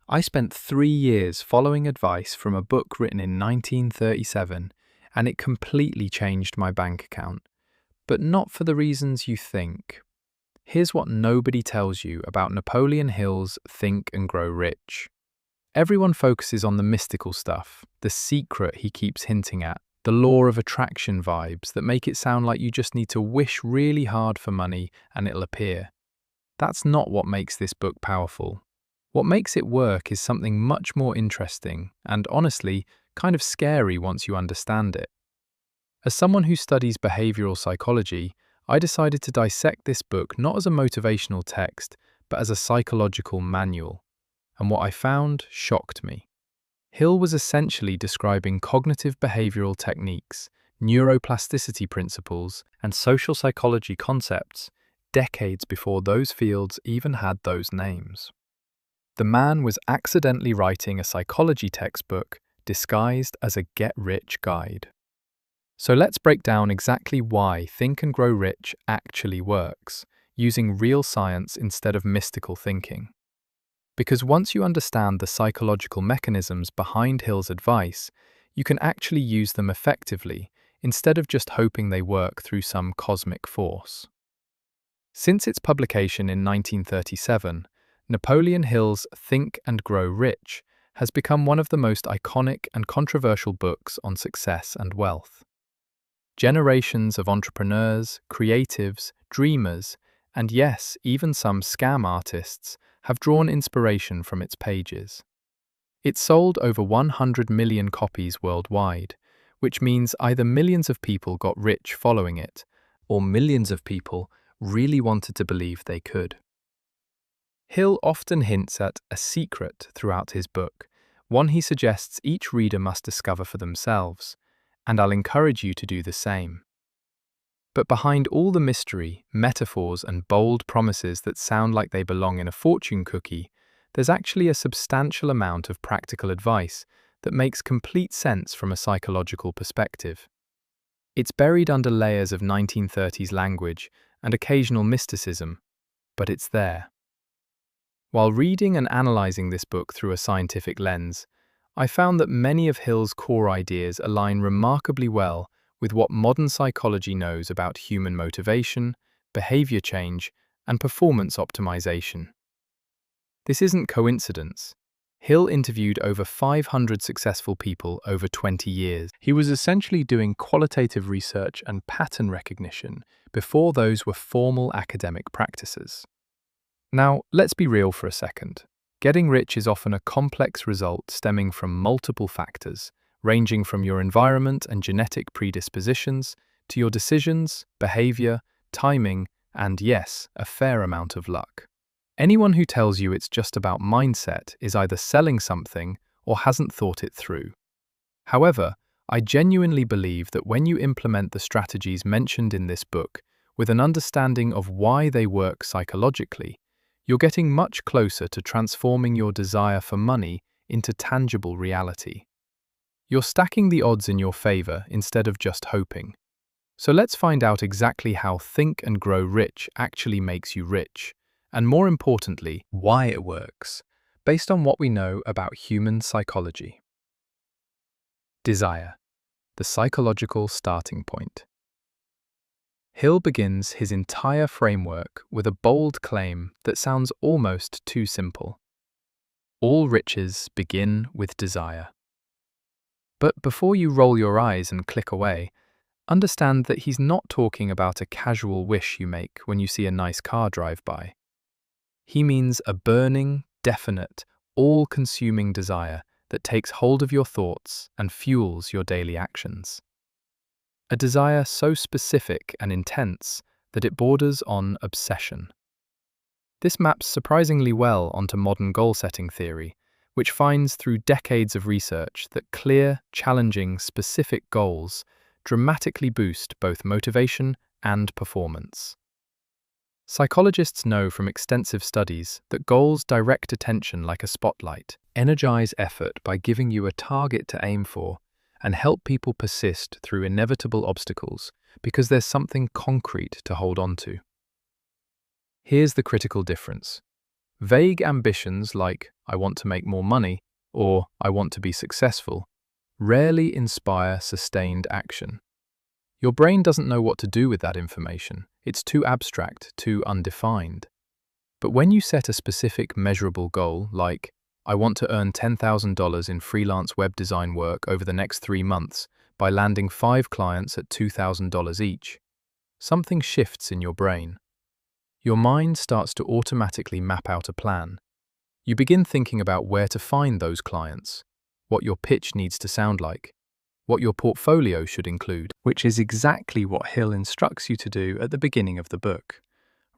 I spent 3 years following advice from a book written in 1937, and it completely changed my bank account. But not for the reasons you think. Here's what nobody tells you about Napoleon Hill's Think and Grow Rich. Everyone focuses on the mystical stuff, the secret he keeps hinting at, the law of attraction vibes that make it sound like you just need to wish really hard for money and it'll appear. That's not what makes this book powerful. What makes it work is something much more interesting and, honestly, kind of scary once you understand it. As someone who studies behavioral psychology, I decided to dissect this book not as a motivational text, but as a psychological manual. And what I found shocked me. Hill was essentially describing cognitive behavioral techniques, neuroplasticity principles, and social psychology concepts decades before those fields even had those names. The man was accidentally writing a psychology textbook disguised as a get-rich guide. So let's break down exactly why Think and Grow Rich actually works, using real science instead of mystical thinking. Because once you understand the psychological mechanisms behind Hill's advice, you can actually use them effectively instead of just hoping they work through some cosmic force. Since its publication in 1937, Napoleon Hill's Think and Grow Rich has become one of the most iconic and controversial books on success and wealth. Generations of entrepreneurs, creatives, dreamers, and yes, even some scam artists have drawn inspiration from its pages. It sold over 100 million copies worldwide, which means either millions of people got rich following it, or millions of people really wanted to believe they could. Hill often hints at a secret throughout his book, one he suggests each reader must discover for themselves, and I'll encourage you to do the same. But behind all the mystery, metaphors, and bold promises that sound like they belong in a fortune cookie, there's actually a substantial amount of practical advice that makes complete sense from a psychological perspective. It's buried under layers of 1930s language and occasional mysticism, but it's there. While reading and analyzing this book through a scientific lens, I found that many of Hill's core ideas align remarkably well with what modern psychology knows about human motivation, behavior change, and performance optimization. This isn't coincidence. Hill interviewed over 500 successful people over 20 years. He was essentially doing qualitative research and pattern recognition before those were formal academic practices. Now, let's be real for a second. Getting rich is often a complex result stemming from multiple factors, ranging from your environment and genetic predispositions to your decisions, behavior, timing, and yes, a fair amount of luck. Anyone who tells you it's just about mindset is either selling something or hasn't thought it through. However, I genuinely believe that when you implement the strategies mentioned in this book with an understanding of why they work psychologically, you're getting much closer to transforming your desire for money into tangible reality. You're stacking the odds in your favor instead of just hoping. So let's find out exactly how Think and Grow Rich actually makes you rich, and more importantly, why it works, based on what we know about human psychology. Desire, the psychological starting point. Hill begins his entire framework with a bold claim that sounds almost too simple. All riches begin with desire. But before you roll your eyes and click away, understand that he's not talking about a casual wish you make when you see a nice car drive by. He means a burning, definite, all-consuming desire that takes hold of your thoughts and fuels your daily actions. A desire so specific and intense that it borders on obsession. This maps surprisingly well onto modern goal-setting theory, which finds through decades of research that clear, challenging, specific goals dramatically boost both motivation and performance. Psychologists know from extensive studies that goals direct attention like a spotlight, energize effort by giving you a target to aim for, and help people persist through inevitable obstacles because there's something concrete to hold on to. Here's the critical difference. Vague ambitions like, I want to make more money, or I want to be successful, rarely inspire sustained action. Your brain doesn't know what to do with that information. It's too abstract, too undefined. But when you set a specific, measurable goal, like, I want to earn $10,000 in freelance web design work over the next 3 months by landing 5 clients at $2,000 each, something shifts in your brain. Your mind starts to automatically map out a plan. You begin thinking about where to find those clients, what your pitch needs to sound like, what your portfolio should include, which is exactly what Hill instructs you to do at the beginning of the book.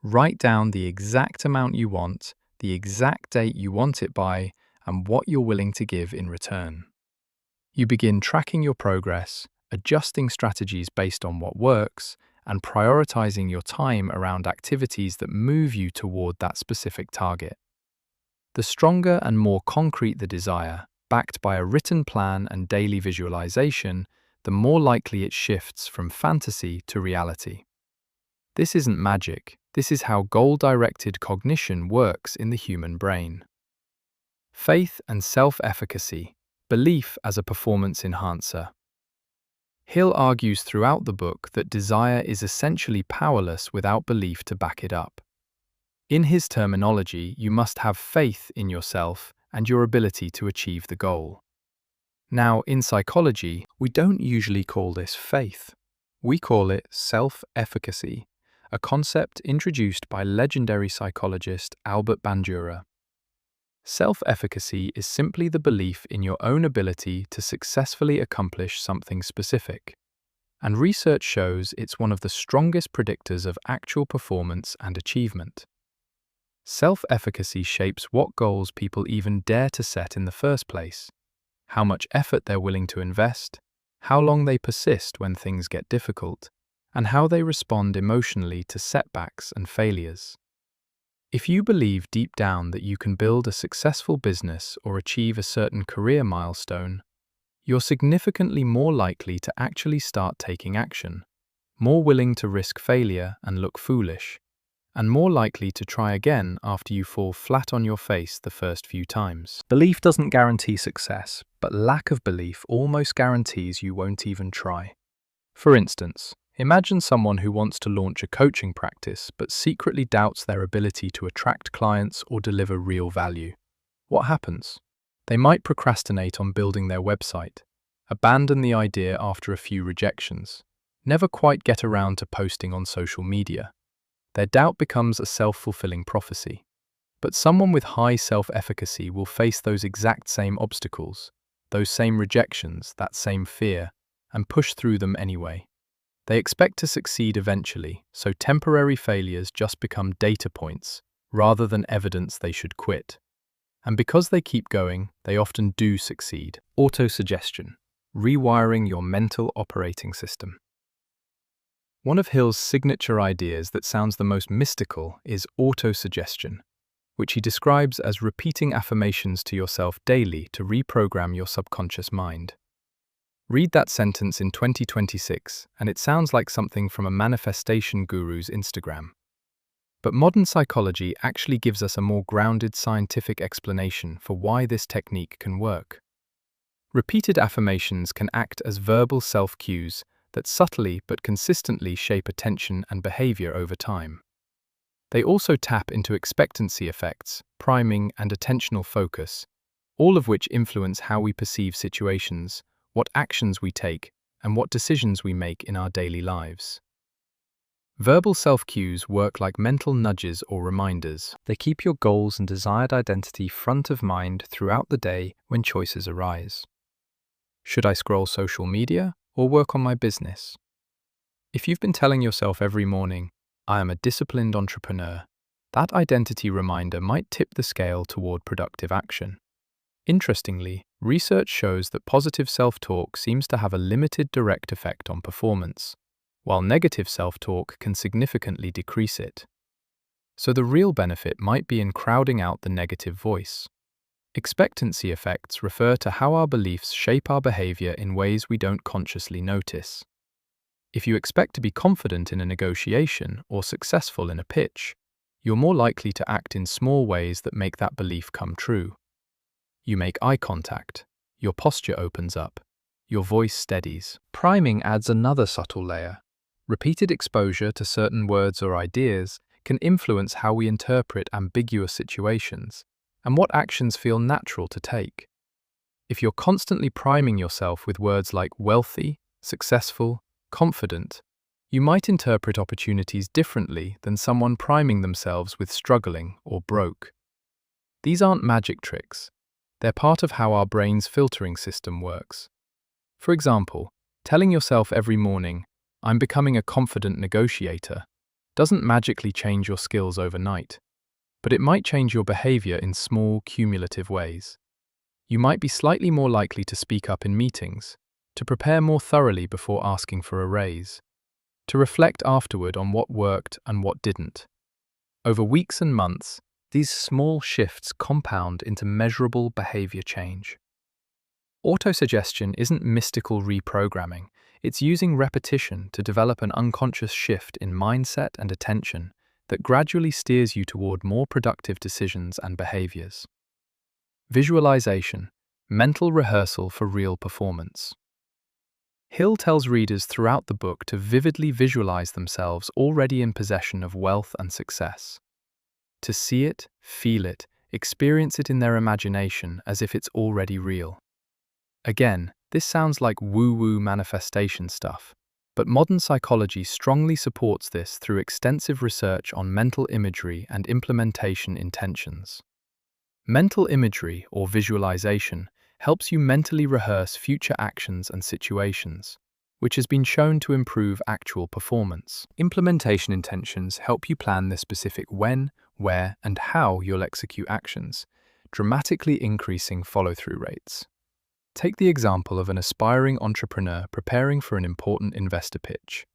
Write down the exact amount you want, the exact date you want it by, and what you're willing to give in return. You begin tracking your progress, adjusting strategies based on what works, and prioritizing your time around activities that move you toward that specific target. The stronger and more concrete the desire, backed by a written plan and daily visualization, the more likely it shifts from fantasy to reality. This isn't magic. This is how goal-directed cognition works in the human brain. Faith and self-efficacy, belief as a performance enhancer. Hill argues throughout the book that desire is essentially powerless without belief to back it up. In his terminology, you must have faith in yourself and your ability to achieve the goal. Now, in psychology, we don't usually call this faith. We call it self-efficacy, a concept introduced by legendary psychologist Albert Bandura. Self-efficacy is simply the belief in your own ability to successfully accomplish something specific. And research shows it's one of the strongest predictors of actual performance and achievement. Self-efficacy shapes what goals people even dare to set in the first place, how much effort they're willing to invest, how long they persist when things get difficult, and how they respond emotionally to setbacks and failures. If you believe deep down that you can build a successful business or achieve a certain career milestone, you're significantly more likely to actually start taking action, more willing to risk failure and look foolish, and more likely to try again after you fall flat on your face the first few times. Belief doesn't guarantee success, but lack of belief almost guarantees you won't even try. For instance, imagine someone who wants to launch a coaching practice but secretly doubts their ability to attract clients or deliver real value. What happens? They might procrastinate on building their website, abandon the idea after a few rejections, never quite get around to posting on social media. Their doubt becomes a self-fulfilling prophecy. But someone with high self-efficacy will face those exact same obstacles, those same rejections, that same fear, and push through them anyway. They expect to succeed eventually, so temporary failures just become data points rather than evidence they should quit. And because they keep going, they often do succeed. Autosuggestion, rewiring your mental operating system. One of Hill's signature ideas that sounds the most mystical is autosuggestion, which he describes as repeating affirmations to yourself daily to reprogram your subconscious mind. Read that sentence in 2026, and it sounds like something from a manifestation guru's Instagram. But modern psychology actually gives us a more grounded scientific explanation for why this technique can work. Repeated affirmations can act as verbal self-cues that subtly but consistently shape attention and behavior over time. They also tap into expectancy effects, priming, and attentional focus, all of which influence how we perceive situations, what actions we take, and what decisions we make in our daily lives. Verbal self-cues work like mental nudges or reminders. They keep your goals and desired identity front of mind throughout the day when choices arise. Should I scroll social media or work on my business? If you've been telling yourself every morning, I am a disciplined entrepreneur, that identity reminder might tip the scale toward productive action. Interestingly, research shows that positive self-talk seems to have a limited direct effect on performance, while negative self-talk can significantly decrease it. So the real benefit might be in crowding out the negative voice. Expectancy effects refer to how our beliefs shape our behavior in ways we don't consciously notice. If you expect to be confident in a negotiation or successful in a pitch, you're more likely to act in small ways that make that belief come true. You make eye contact, your posture opens up, your voice steadies. Priming adds another subtle layer. Repeated exposure to certain words or ideas can influence how we interpret ambiguous situations and what actions feel natural to take. If you're constantly priming yourself with words like wealthy, successful, confident, you might interpret opportunities differently than someone priming themselves with struggling or broke. These aren't magic tricks. They're part of how our brain's filtering system works. For example, telling yourself every morning, "I'm becoming a confident negotiator," doesn't magically change your skills overnight, but it might change your behavior in small, cumulative ways. You might be slightly more likely to speak up in meetings, to prepare more thoroughly before asking for a raise, to reflect afterward on what worked and what didn't. Over weeks and months, these small shifts compound into measurable behavior change. Autosuggestion isn't mystical reprogramming, it's using repetition to develop an unconscious shift in mindset and attention that gradually steers you toward more productive decisions and behaviors. Visualization, mental rehearsal for real performance. Hill tells readers throughout the book to vividly visualize themselves already in possession of wealth and success. To see it, feel it, experience it in their imagination as if it's already real. Again, this sounds like woo-woo manifestation stuff, but modern psychology strongly supports this through extensive research on mental imagery and implementation intentions. Mental imagery, or visualization, helps you mentally rehearse future actions and situations, which has been shown to improve actual performance. Implementation intentions help you plan the specific when, where, and how you'll execute actions, dramatically increasing follow-through rates. Take the example of an aspiring entrepreneur preparing for an important investor pitch.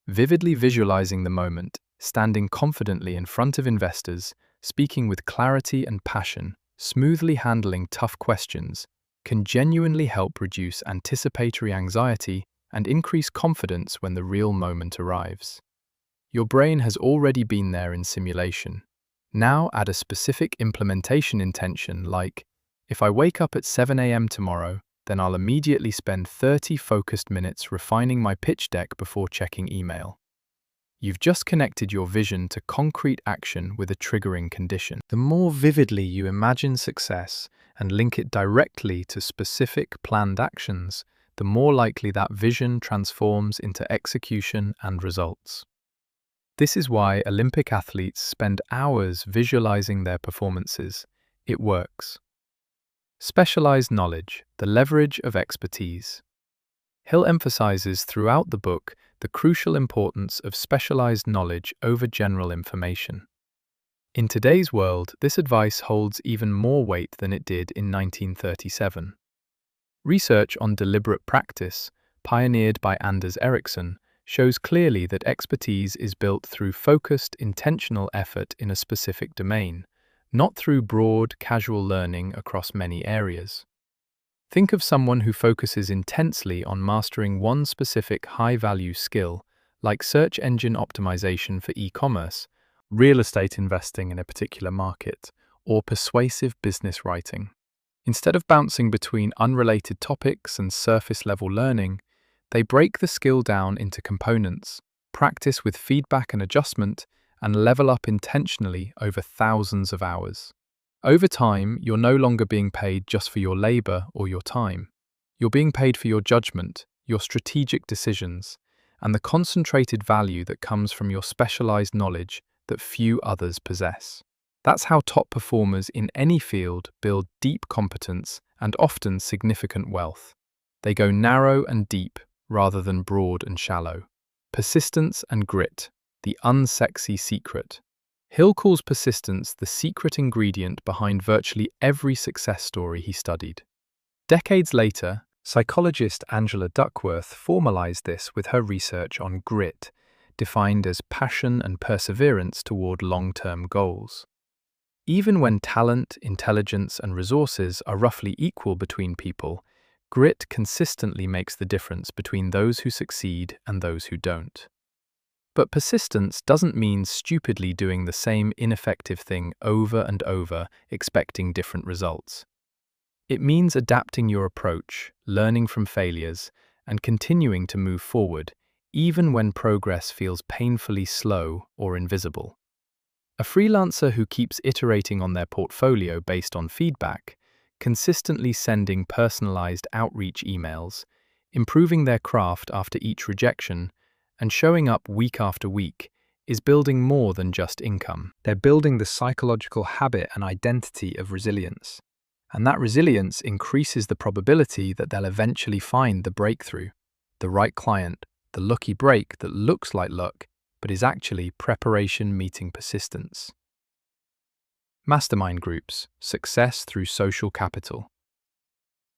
Vividly visualizing the moment, standing confidently in front of investors, speaking with clarity and passion, smoothly handling tough questions, can genuinely help reduce anticipatory anxiety and increase confidence when the real moment arrives. Your brain has already been there in simulation. Now add a specific implementation intention like, if I wake up at 7 a.m. tomorrow, then I'll immediately spend 30 focused minutes refining my pitch deck before checking email. You've just connected your vision to concrete action with a triggering condition. The more vividly you imagine success and link it directly to specific planned actions, the more likely that vision transforms into execution and results. This is why Olympic athletes spend hours visualizing their performances. It works. Specialized knowledge, the leverage of expertise. Hill emphasizes throughout the book the crucial importance of specialized knowledge over general information. In today's world, this advice holds even more weight than it did in 1937. Research on deliberate practice, pioneered by Anders Ericsson, shows clearly that expertise is built through focused, intentional effort in a specific domain, not through broad, casual learning across many areas. Think of someone who focuses intensely on mastering one specific high-value skill, like search engine optimization for e-commerce, real estate investing in a particular market, or persuasive business writing. Instead of bouncing between unrelated topics and surface-level learning, they break the skill down into components, practice with feedback and adjustment, and level up intentionally over thousands of hours. Over time, you're no longer being paid just for your labor or your time. You're being paid for your judgment, your strategic decisions, and the concentrated value that comes from your specialized knowledge that few others possess. That's how top performers in any field build deep competence and often significant wealth. They go narrow and deep rather than broad and shallow. Persistence and grit, the unsexy secret. Hill calls persistence the secret ingredient behind virtually every success story he studied. Decades later, psychologist Angela Duckworth formalized this with her research on grit, defined as passion and perseverance toward long-term goals. Even when talent, intelligence, and resources are roughly equal between people, grit consistently makes the difference between those who succeed and those who don't. But persistence doesn't mean stupidly doing the same ineffective thing over and over, expecting different results. It means adapting your approach, learning from failures, and continuing to move forward, even when progress feels painfully slow or invisible. A freelancer who keeps iterating on their portfolio based on feedback, consistently sending personalized outreach emails, improving their craft after each rejection, and showing up week after week, is building more than just income. They're building the psychological habit and identity of resilience. And that resilience increases the probability that they'll eventually find the breakthrough, the right client, the lucky break that looks like luck, but is actually preparation meeting persistence. Mastermind groups, success through social capital.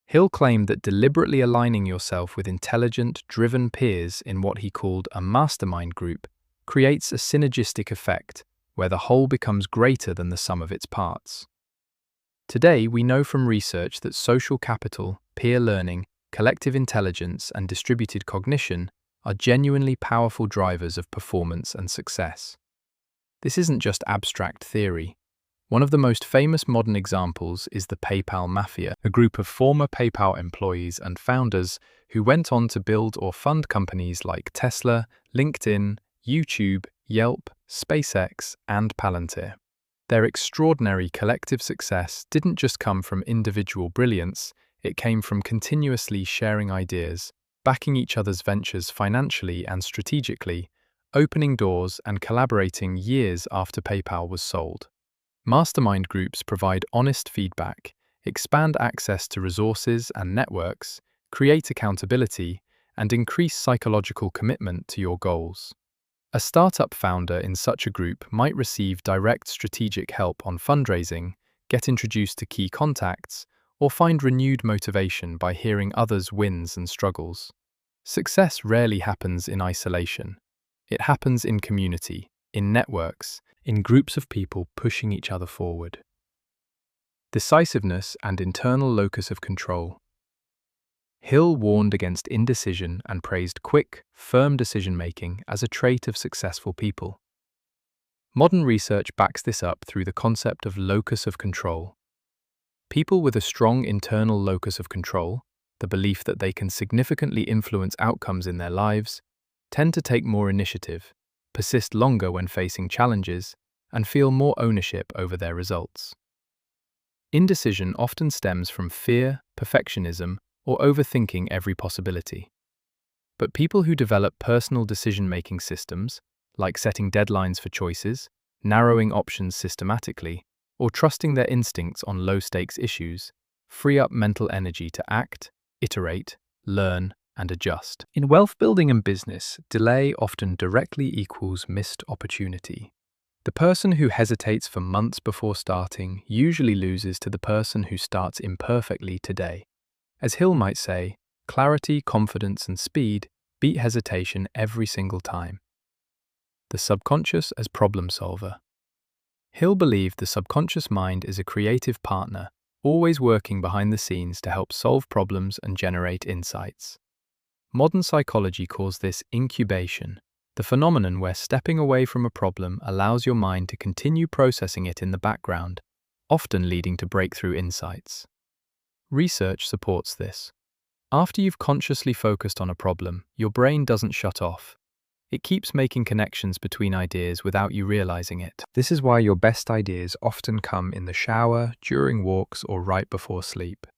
Hill claimed that deliberately aligning yourself with intelligent, driven peers in what he called a mastermind group creates a synergistic effect where the whole becomes greater than the sum of its parts. Today, we know from research that social capital, peer learning, collective intelligence, and distributed cognition are genuinely powerful drivers of performance and success. This isn't just abstract theory. One of the most famous modern examples is the PayPal Mafia, a group of former PayPal employees and founders who went on to build or fund companies like Tesla, LinkedIn, YouTube, Yelp, SpaceX, and Palantir. Their extraordinary collective success didn't just come from individual brilliance, it came from continuously sharing ideas, backing each other's ventures financially and strategically, opening doors and collaborating years after PayPal was sold. Mastermind groups provide honest feedback, expand access to resources and networks, create accountability, and increase psychological commitment to your goals. A startup founder in such a group might receive direct strategic help on fundraising, get introduced to key contacts, or find renewed motivation by hearing others' wins and struggles. Success rarely happens in isolation. It happens in community, in networks, in groups of people pushing each other forward. Decisiveness and internal locus of control. Hill warned against indecision and praised quick, firm decision-making as a trait of successful people. Modern research backs this up through the concept of locus of control. People with a strong internal locus of control, the belief that they can significantly influence outcomes in their lives, tend to take more initiative, persist longer when facing challenges, and feel more ownership over their results. Indecision often stems from fear, perfectionism, or overthinking every possibility. But people who develop personal decision-making systems, like setting deadlines for choices, narrowing options systematically, or trusting their instincts on low-stakes issues, free up mental energy to act, iterate, learn, and adjust. In wealth building and business, delay often directly equals missed opportunity. The person who hesitates for months before starting usually loses to the person who starts imperfectly today. As Hill might say, clarity, confidence, and speed beat hesitation every single time. The subconscious as problem solver. Hill believed the subconscious mind is a creative partner, always working behind the scenes to help solve problems and generate insights. Modern psychology calls this incubation, the phenomenon where stepping away from a problem allows your mind to continue processing it in the background, often leading to breakthrough insights. Research supports this. After you've consciously focused on a problem, your brain doesn't shut off. It keeps making connections between ideas without you realizing it. This is why your best ideas often come in the shower, during walks, or right before sleep.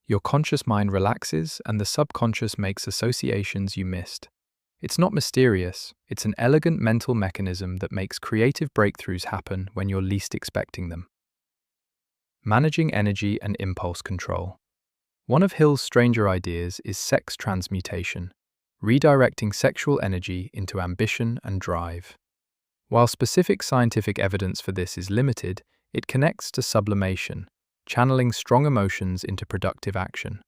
Your conscious mind relaxes and the subconscious makes associations you missed. It's not mysterious, it's an elegant mental mechanism that makes creative breakthroughs happen when you're least expecting them. Managing energy and impulse control. One of Hill's stranger ideas is sex transmutation, redirecting sexual energy into ambition and drive. While specific scientific evidence for this is limited, it connects to sublimation, channeling strong emotions into productive action.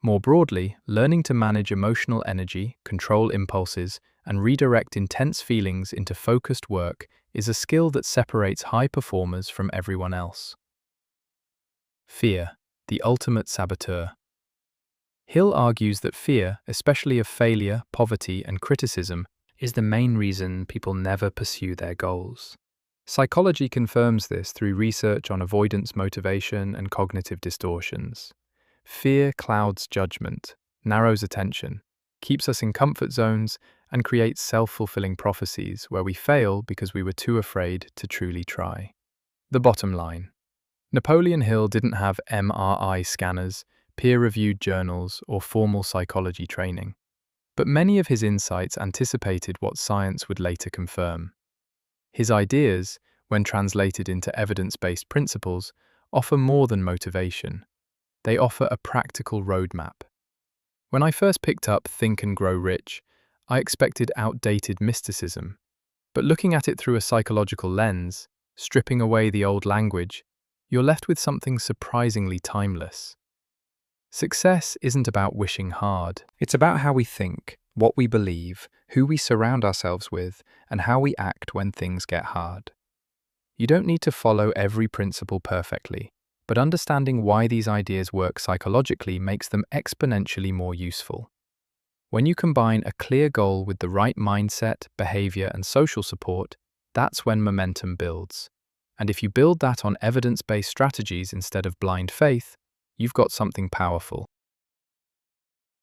More broadly, learning to manage emotional energy, control impulses, and redirect intense feelings into focused work is a skill that separates high performers from everyone else. Fear, the ultimate saboteur. Hill argues that fear, especially of failure, poverty, and criticism, is the main reason people never pursue their goals. Psychology confirms this through research on avoidance motivation and cognitive distortions. Fear clouds judgment, narrows attention, keeps us in comfort zones, and creates self-fulfilling prophecies where we fail because we were too afraid to truly try. The bottom line. Napoleon Hill didn't have MRI scanners, peer-reviewed journals, or formal psychology training. But many of his insights anticipated what science would later confirm. His ideas, when translated into evidence-based principles, offer more than motivation. They offer a practical roadmap. When I first picked up Think and Grow Rich, I expected outdated mysticism. But looking at it through a psychological lens, stripping away the old language, you're left with something surprisingly timeless. Success isn't about wishing hard. It's about how we think, what we believe, who we surround ourselves with, and how we act when things get hard. You don't need to follow every principle perfectly, but understanding why these ideas work psychologically makes them exponentially more useful. When you combine a clear goal with the right mindset, behavior, and social support, that's when momentum builds. And if you build that on evidence-based strategies instead of blind faith, you've got something powerful.